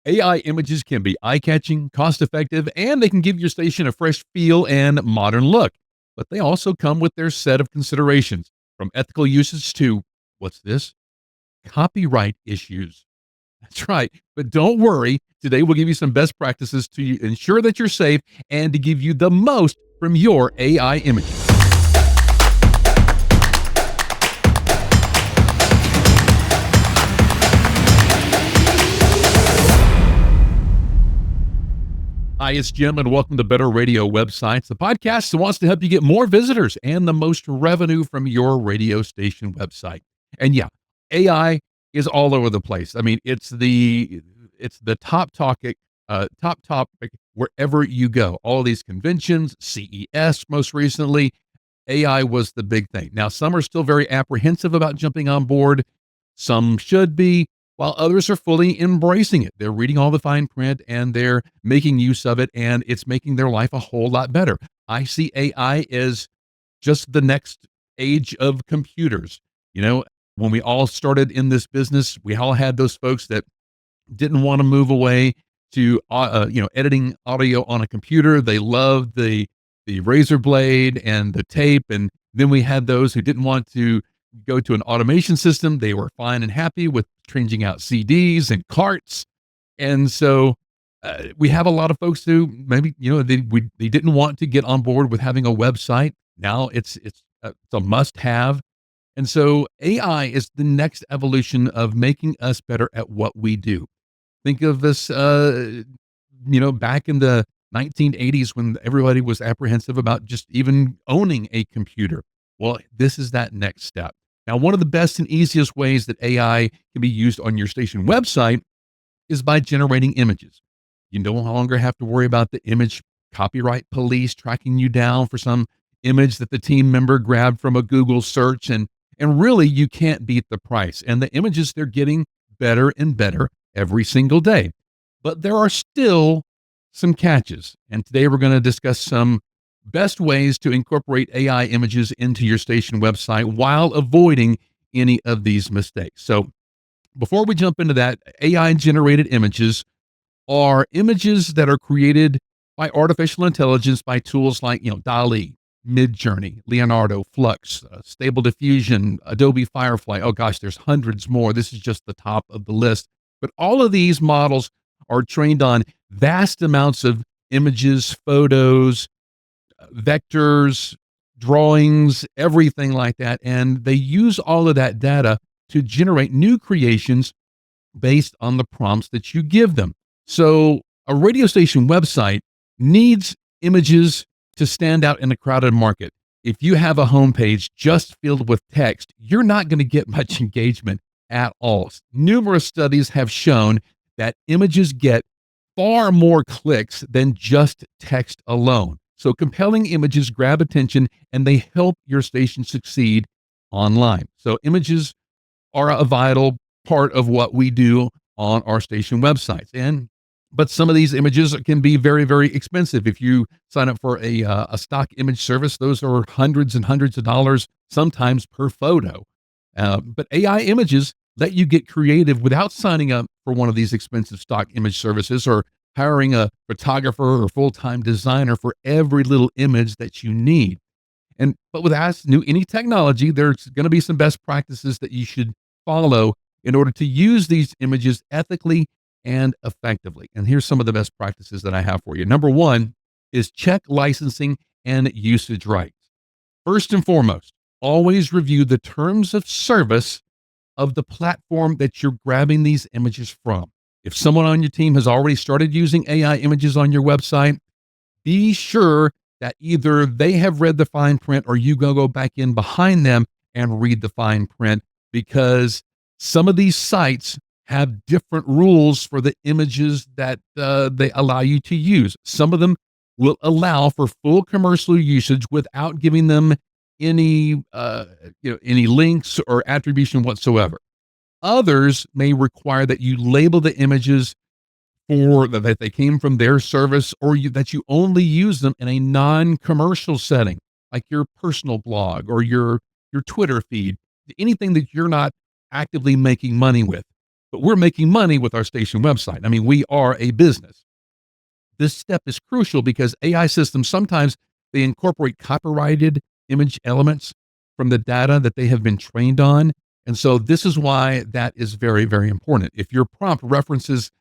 AI images can be eye-catching, cost-effective, and they can give your station a fresh feel and modern look. But they also come with their set of considerations, from ethical usage to, what's this? Copyright issues. That's right. But don't worry, today we'll give you some best practices to ensure that you're safe and to give you the most from your AI images. Hi, it's Jim, and welcome to Better Radio Websites, the podcast that wants to help you get more visitors and the most revenue from your radio station website. And yeah, AI is all over the place. I mean, it's the top topic wherever you go. All these conventions, CES most recently, AI was the big thing. Now, some are still very apprehensive about jumping on board. Some should be, while others are fully embracing it. They're reading all the fine print and they're making use of it, and it's making their life a whole lot better. I see AI as just the next age of computers. You know, when we all started in this business, we all had those folks that didn't want to move away to editing audio on a computer. They loved the razor blade and the tape, and then we had those who didn't want to go to an automation system. They were fine and happy with changing out CDs and carts. And so we have a lot of folks who maybe they didn't want to get on board with having a website. Now it's a must have. And so AI is the next evolution of making us better at what we do. Think of this, back in the 1980s when everybody was apprehensive about just even owning a computer. Well, this is that next step. Now, one of the best and easiest ways that AI can be used on your station website is by generating images. You no longer have to worry about the image copyright police tracking you down for some image that the team member grabbed from a Google search, and really you can't beat the price. And the images they're getting better and better every single day. But there are still some catches. And today we're going to discuss some best ways to incorporate AI images into your station website while avoiding any of these mistakes. So before we jump into that, AI generated images are images that are created by artificial intelligence by tools like, DALL-E, Midjourney, Leonardo, Flux, Stable Diffusion, Adobe Firefly. Oh gosh, there's hundreds more. This is just the top of the list. But all of these models are trained on vast amounts of images, photos, vectors, drawings, everything like that. And they use all of that data to generate new creations based on the prompts that you give them. So a radio station website needs images to stand out in a crowded market. If you have a homepage just filled with text, you're not going to get much engagement at all. Numerous studies have shown that images get far more clicks than just text alone. So compelling images grab attention and they help your station succeed online. So images are a vital part of what we do on our station websites. But some of these images can be very, very expensive. If you sign up for a stock image service, those are hundreds and hundreds of dollars, sometimes per photo. But AI images let you get creative without signing up for one of these expensive stock image services or hiring a photographer or full-time designer for every little image that you need. But with any technology, there's going to be some best practices that you should follow in order to use these images ethically and effectively. And here's some of the best practices that I have for you. Number one is check licensing and usage rights. First and foremost, always review the terms of service of the platform that you're grabbing these images from. If someone on your team has already started using AI images on your website, be sure that either they have read the fine print or you go back in behind them and read the fine print, because some of these sites have different rules for the images that they allow you to use. Some of them will allow for full commercial usage without giving them any links or attribution whatsoever. Others may require that you label the images for that they came from their service, or that you only use them in a non-commercial setting, like your personal blog or your Twitter feed, anything that you're not actively making money with. but we're making money with our station website. I mean, we are a business. This step is crucial because AI systems sometimes they incorporate copyrighted image elements from the data that they have been trained on. And so this is why that is very, very important. If your prompt references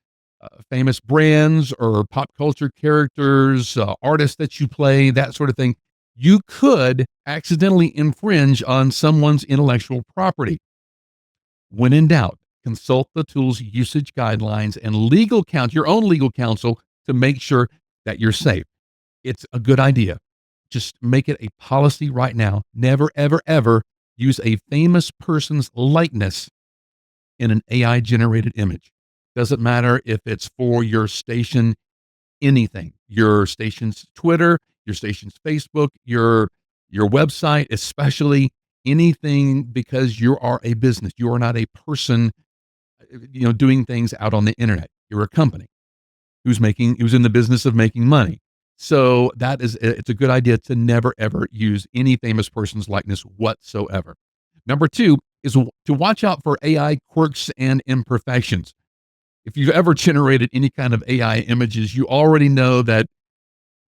famous brands or pop culture characters, artists that you play, that sort of thing, you could accidentally infringe on someone's intellectual property. When in doubt, consult the tool's usage guidelines and your own legal counsel to make sure that you're safe. It's a good idea. Just make it a policy right now. Never, ever, ever use a famous person's likeness in an AI generated image. Doesn't matter if it's for your station, anything, your station's Twitter, your station's Facebook, your website, especially anything, because you are a business. You are not a person, doing things out on the internet. You're a company who's in the business of making money. So it's a good idea to never ever use any famous person's likeness whatsoever. Number two is to watch out for AI quirks and imperfections. If you've ever generated any kind of AI images, you already know that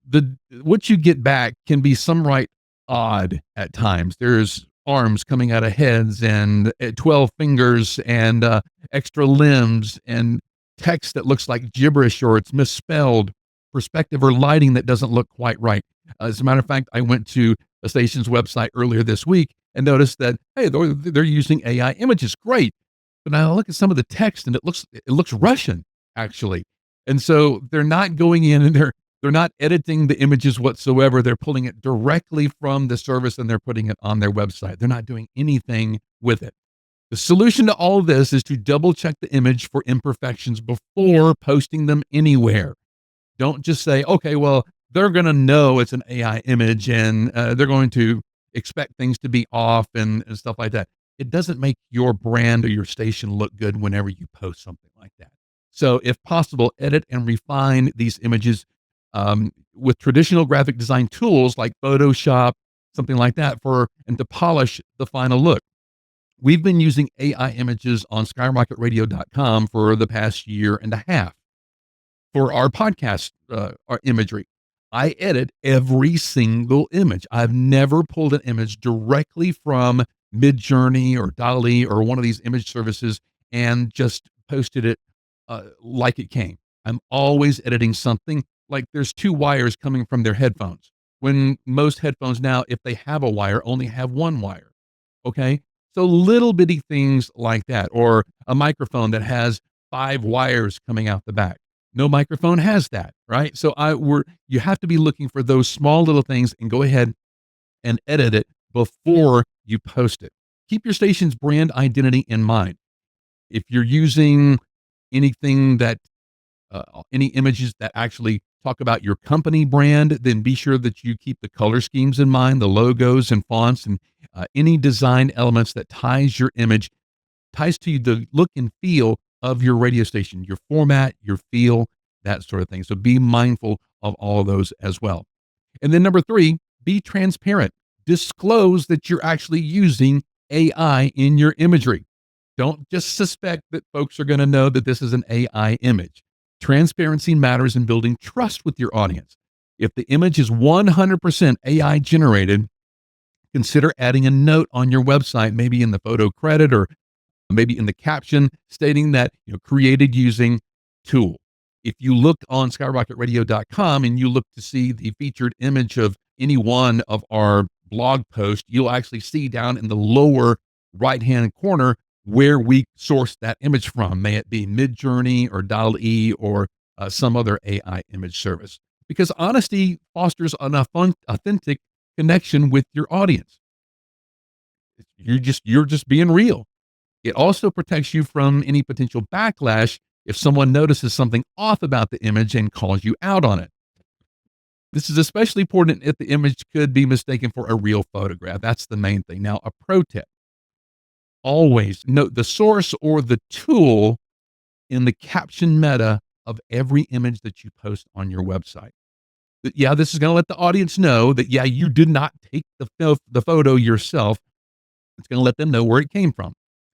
the what you get back can be some right odd at times. There's arms coming out of heads and 12 fingers and extra limbs and text that looks like gibberish or it's misspelled, perspective or lighting that doesn't look quite right. As a matter of fact, I went to a station's website earlier this week and noticed that, hey, they're using AI images. Great. But now I look at some of the text and it looks Russian actually. And so they're not going in and they're not editing the images whatsoever. They're pulling it directly from the service and they're putting it on their website. They're not doing anything with it. The solution to all of this is to double check the image for imperfections before posting them anywhere. Don't just say, okay, well, they're going to know it's an AI image and they're going to expect things to be off and stuff like that. It doesn't make your brand or your station look good whenever you post something like that. So, if possible, edit and refine these images with traditional graphic design tools like Photoshop, something like that, and to polish the final look. We've been using AI images on skyrocketradio.com for the past year and a half for our podcast our imagery. I edit every single image. I've never pulled an image directly from Midjourney or Dolly or one of these image services and just posted it like it came. I'm always editing something. Like there's two wires coming from their headphones. When most headphones now, if they have a wire, only have one wire. Okay. So little bitty things like that, or a microphone that has five wires coming out the back. No microphone has that, right? So you have to be looking for those small little things and go ahead and edit it before you post it. Keep your station's brand identity in mind. If you're using anything that any images that actually talk about your company brand, then be sure that you keep the color schemes in mind, the logos and fonts, and any design elements that ties to the look and feel of your radio station, your format, your feel, that sort of thing. So be mindful of all of those as well. And then number three, be transparent. Disclose that you're actually using AI in your imagery. Don't just suspect that folks are going to know that this is an AI image. Transparency matters in building trust with your audience. If the image is 100% AI generated, consider adding a note on your website, maybe in the photo credit or maybe in the caption stating that created using tool. If you looked on skyrocketradio.com and you look to see the featured image of any one of our blog posts, you'll actually see down in the lower right hand corner where we sourced that image from. May it be Midjourney or DALL-E or some other AI image service. Because honesty fosters an authentic connection with your audience. You're just being real. It also protects you from any potential backlash if someone notices something off about the image and calls you out on it. This is especially important if the image could be mistaken for a real photograph. That's the main thing. Now, a pro tip: always note the source or the tool in the caption meta of every image that you post on your website. Yeah, this is going to let the audience know that, yeah, you did not take the photo yourself. It's going to let them know where it came from.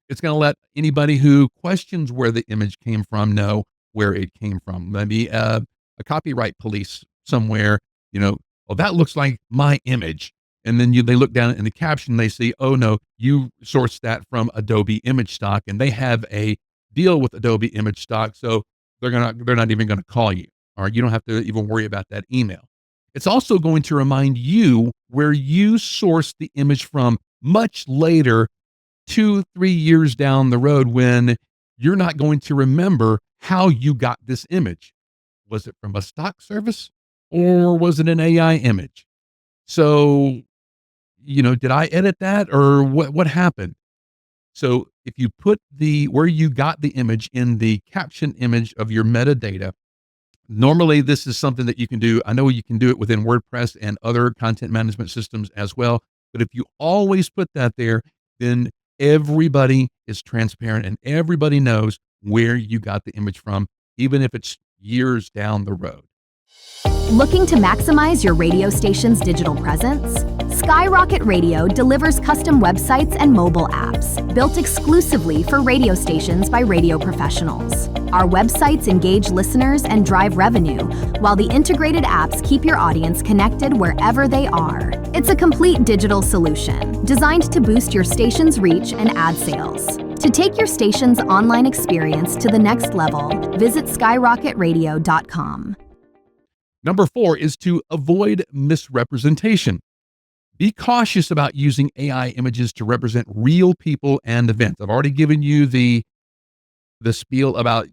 It's going to let anybody who questions where the image came from know where it came from. Maybe a copyright police somewhere, you know, oh, that looks like my image. And then they look down in the caption, they see, oh no, you sourced that from Adobe Image Stock, and they have a deal with Adobe Image Stock, so they're not even going to call you. All right, you don't have to even worry about that email. It's also going to remind you where you sourced the image from much later, 2, 3 years down the road, when you're not going to remember how you got this image. Was it from a stock service or was it an AI image? So, did I edit that or what happened? So, if you put the where you got the image in the caption image of your metadata, normally this is something that you can do. I know you can do it within WordPress and other content management systems as well, but if you always put that there, then everybody is transparent and everybody knows where you got the image from, even if it's years down the road. Looking to maximize your radio station's digital presence? Skyrocket Radio delivers custom websites and mobile apps built exclusively for radio stations by radio professionals. Our websites engage listeners and drive revenue, while the integrated apps keep your audience connected wherever they are. It's a complete digital solution designed to boost your station's reach and ad sales. To take your station's online experience to the next level, visit skyrocketradio.com. Number 4 is to avoid misrepresentation. Be cautious about using AI images to represent real people and events. I've already given you the spiel about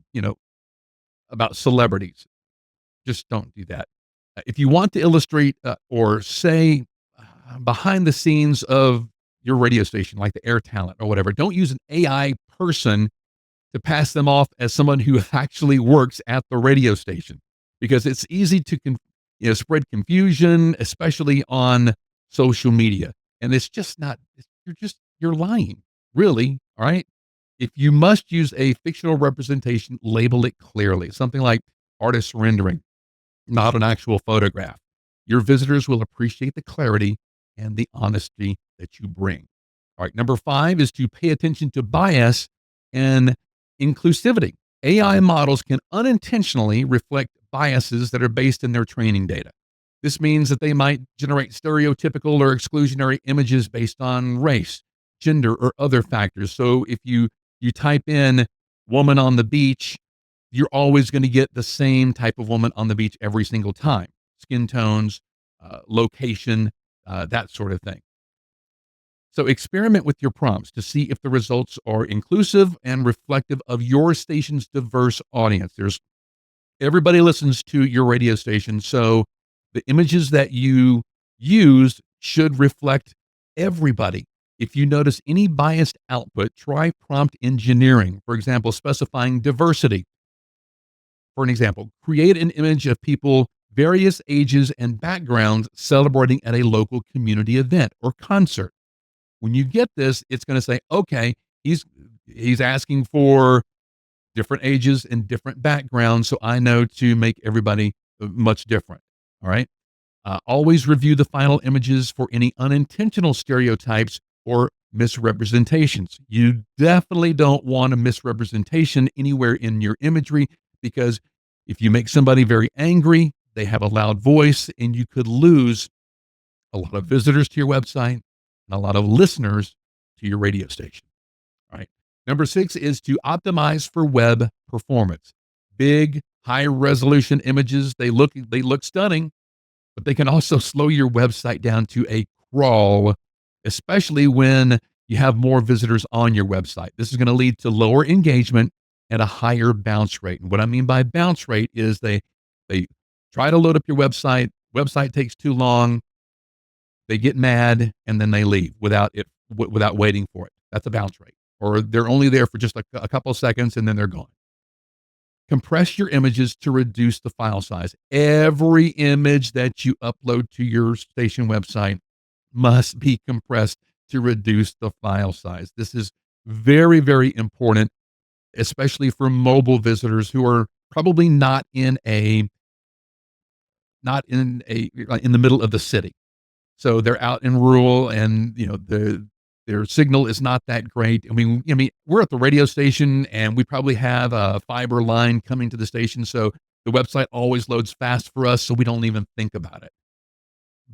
celebrities. Just don't do that. If you want to illustrate or say behind the scenes of your radio station, like the air talent or whatever, don't use an AI person to pass them off as someone who actually works at the radio station, because it's easy to spread confusion, especially on social media. And it's just not, you're lying, really. All right. If you must use a fictional representation, label it clearly. Something like artist rendering, not an actual photograph. Your visitors will appreciate the clarity and the honesty that you bring. All right. Number 5 is to pay attention to bias and inclusivity. AI models can unintentionally reflect biases that are based in their training data. This means that they might generate stereotypical or exclusionary images based on race, gender, or other factors. So if you type in woman on the beach, you're always going to get the same type of woman on the beach every single time. Skin tones, location, that sort of thing. So experiment with your prompts to see if the results are inclusive and reflective of your station's diverse audience. Everybody listens to your radio station, so the images that you use should reflect everybody. If you notice any biased output, try prompt engineering. For example, specifying diversity. For an example, create an image of people various ages and backgrounds celebrating at a local community event or concert. When you get this, it's going to say, okay, he's asking for different ages and different backgrounds, so I know to make everybody much different. All right. Always review the final images for any unintentional stereotypes or misrepresentations. You definitely don't want a misrepresentation anywhere in your imagery, because if you make somebody very angry, they have a loud voice, and you could lose a lot of visitors to your website and a lot of listeners to your radio station. All right. Number 6 is to optimize for web performance. Big, high resolution images, they look stunning, but they can also slow your website down to a crawl, especially when you have more visitors on your website. This is going to lead to lower engagement and a higher bounce rate. And what I mean by bounce rate is they try to load up your website takes too long, they get mad, and then they leave without waiting for it. That's a bounce rate. Or they're only there for just a couple of seconds and then they're gone. Compress your images to reduce the file size. Every image that you upload to your station website must be compressed to reduce the file size. This is very, very important, especially for mobile visitors who are probably not in the middle of the city. So they're out in rural, and Their signal is not that great. I mean, we're at the radio station, and we probably have a fiber line coming to the station, so the website always loads fast for us, so we don't even think about it.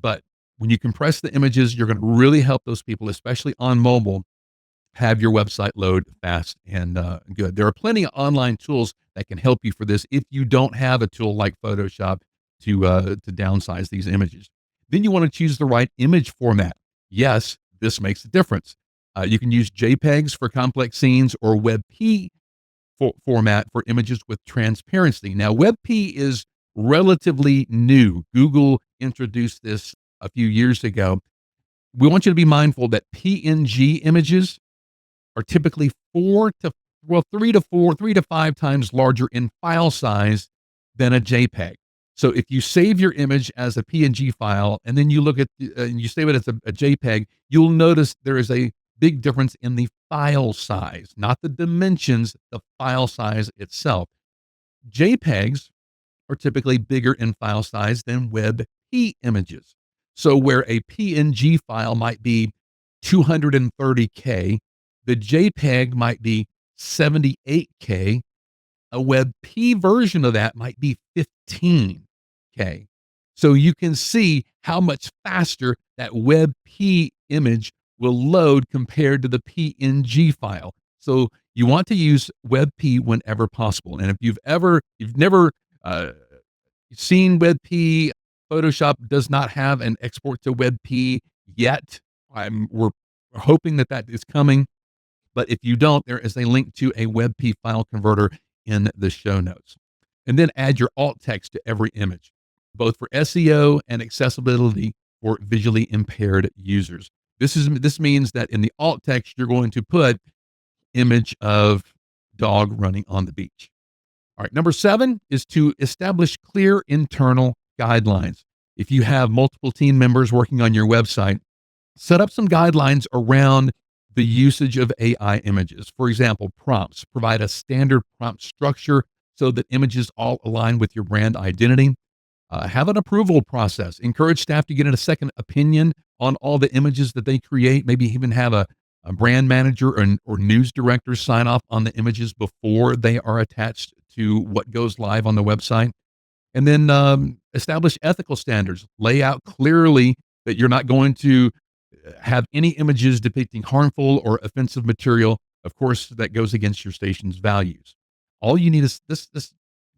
But when you compress the images, you're going to really help those people, especially on mobile, have your website load fast and good. There are plenty of online tools that can help you for this if you don't have a tool like Photoshop to downsize these images. Then you want to choose the right image format. Yes, this makes a difference. You can use JPEGs for complex scenes or WebP format for images with transparency. Now, WebP is relatively new. Google introduced this a few years ago. We want you to be mindful that PNG images are typically 3 to 5 times larger in file size than a JPEG. So if you save your image as a PNG file and then you look at and you save it as a JPEG, you'll notice there is a big difference in the file size, not the dimensions, the file size itself. JPEGs are typically bigger in file size than WebP images. So where a PNG file might be 230K, the JPEG might be 78K. A WebP version of that might be 15K. So you can see how much faster that WebP image will load compared to the PNG file. So you want to use WebP whenever possible. And if you've never uh, seen WebP, Photoshop does not have an export to WebP yet. We're hoping that is coming. But if you don't, there is a link to a WebP file converter in the show notes. And then add your alt text to every image, both for SEO and accessibility for visually impaired users. This means that in the alt text, you're going to put image of dog running on the beach. All right, number 7 is to establish clear internal guidelines. If you have multiple team members working on your website, set up some guidelines around the usage of AI images. For example, prompts. Provide a standard prompt structure so that images all align with your brand identity. Have an approval process. Encourage staff to get a second opinion on all the images that they create. Maybe even have a brand manager or news director sign off on the images before they are attached to what goes live on the website. And then establish ethical standards. Lay out clearly that you're not going to have any images depicting harmful or offensive material. Of course, that goes against your station's values. All you need is this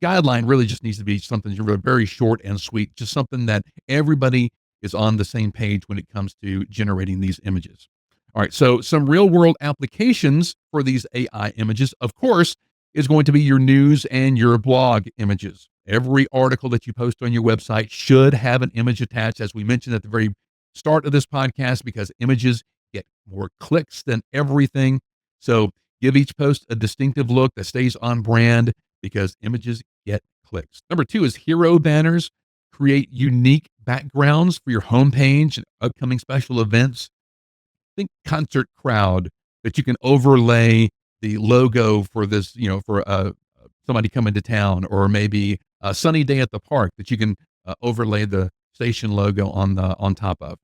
guideline really just needs to be something very short and sweet, just something that everybody is on the same page when it comes to generating these images. All right, so some real world applications for these AI images, of course, is going to be your news and your blog images. Every article that you post on your website should have an image attached, as we mentioned at the very start of this podcast, because images get more clicks than everything. So give each post a distinctive look that stays on brand because images get clicks. Number 2 is hero banners. Create unique backgrounds for your homepage and upcoming special events. Think concert crowd that you can overlay the logo for this, for somebody coming to town, or maybe a sunny day at the park that you can overlay the station logo on top of.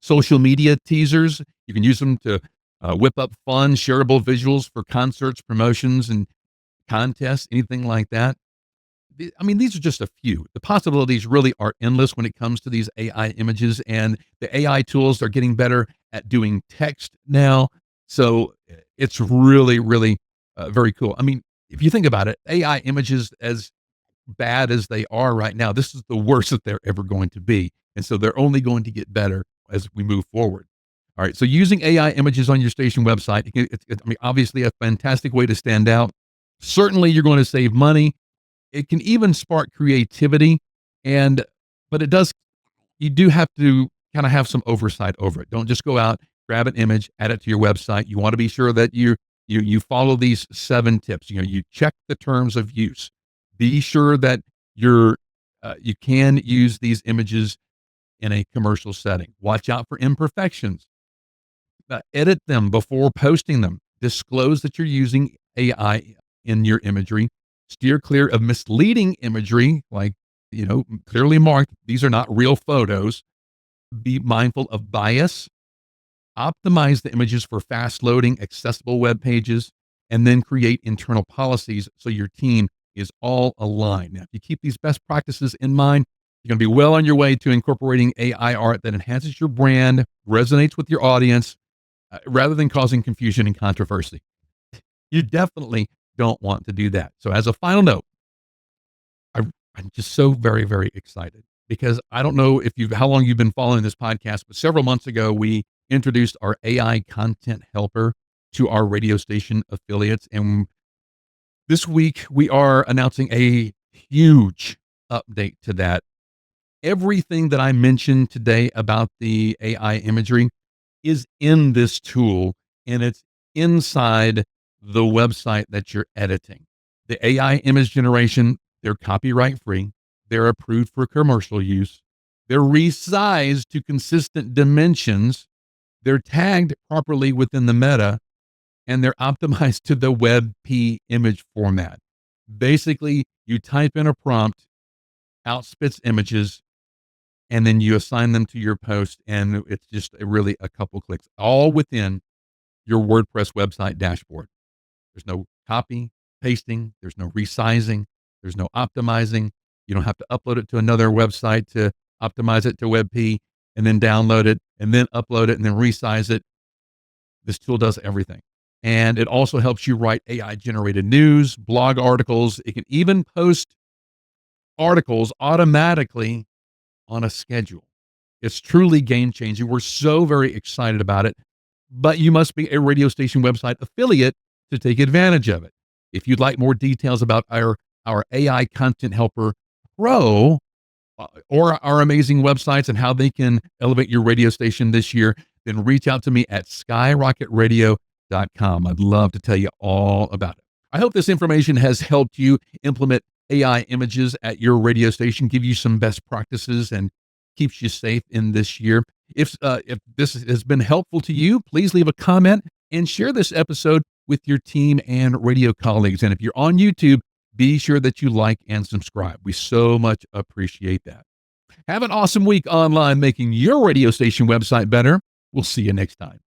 Social media teasers, you can use them to whip up fun, shareable visuals for concerts, promotions, and contests, anything like that. I mean, these are just a few. The possibilities really are endless when it comes to these AI images, and the AI tools are getting better at doing text now. So it's really, really very cool. I mean, if you think about it, AI images, as bad as they are right now, this is the worst that they're ever going to be. And so they're only going to get better as we move forward. All right. So using AI images on your station website, I mean, obviously a fantastic way to stand out. Certainly, you're going to save money. It can even spark creativity, but you do have to kind of have some oversight over it. Don't just go out, grab an image, add it to your website. You want to be sure that you follow these 7 tips. You check the terms of use. Be sure that you can use these images in a commercial setting. Watch out for imperfections. Edit them before posting them. Disclose that you're using AI in your imagery. Steer clear of misleading imagery, like, clearly marked. These are not real photos. Be mindful of bias. Optimize the images for fast loading, accessible web pages, and then create internal policies so your team is all aligned. Now, if you keep these best practices in mind, you're going to be well on your way to incorporating AI art that enhances your brand, resonates with your audience, rather than causing confusion and controversy. You definitely don't want to do that. So, as a final note, I, I'm just so very, very excited because I don't know if you've how long you've been following this podcast, but several months ago we introduced our AI content helper to our radio station affiliates, and this week we are announcing a huge update to that. Everything that I mentioned today about the AI imagery is in this tool, and it's inside the website that you're editing. The AI image generation, they're copyright free, they're approved for commercial use, they're resized to consistent dimensions, they're tagged properly within the meta, and they're optimized to the WebP image format. Basically, you type in a prompt, outspits images, and then you assign them to your post, and it's just really a couple clicks, all within your WordPress website dashboard. There's no copy, pasting, there's no resizing, there's no optimizing. You don't have to upload it to another website to optimize it to WebP and then download it and then upload it and then resize it. This tool does everything. And it also helps you write AI generated news, blog articles. It can even post articles automatically on a schedule. It's truly game changing. We're so very excited about it, but you must be a radio station website affiliate to take advantage of it. If you'd like more details about our AI content helper pro, or our amazing websites and how they can elevate your radio station this year, then reach out to me at skyrocketradio.com. I'd love to tell you all about it. I hope this information has helped you implement AI images at your radio station, give you some best practices, and keeps you safe in this year. If this has been helpful to you, please leave a comment and share this episode with your team and radio colleagues. And if you're on YouTube, be sure that you like and subscribe. We so much appreciate that. Have an awesome week online making your radio station website better. We'll see you next time.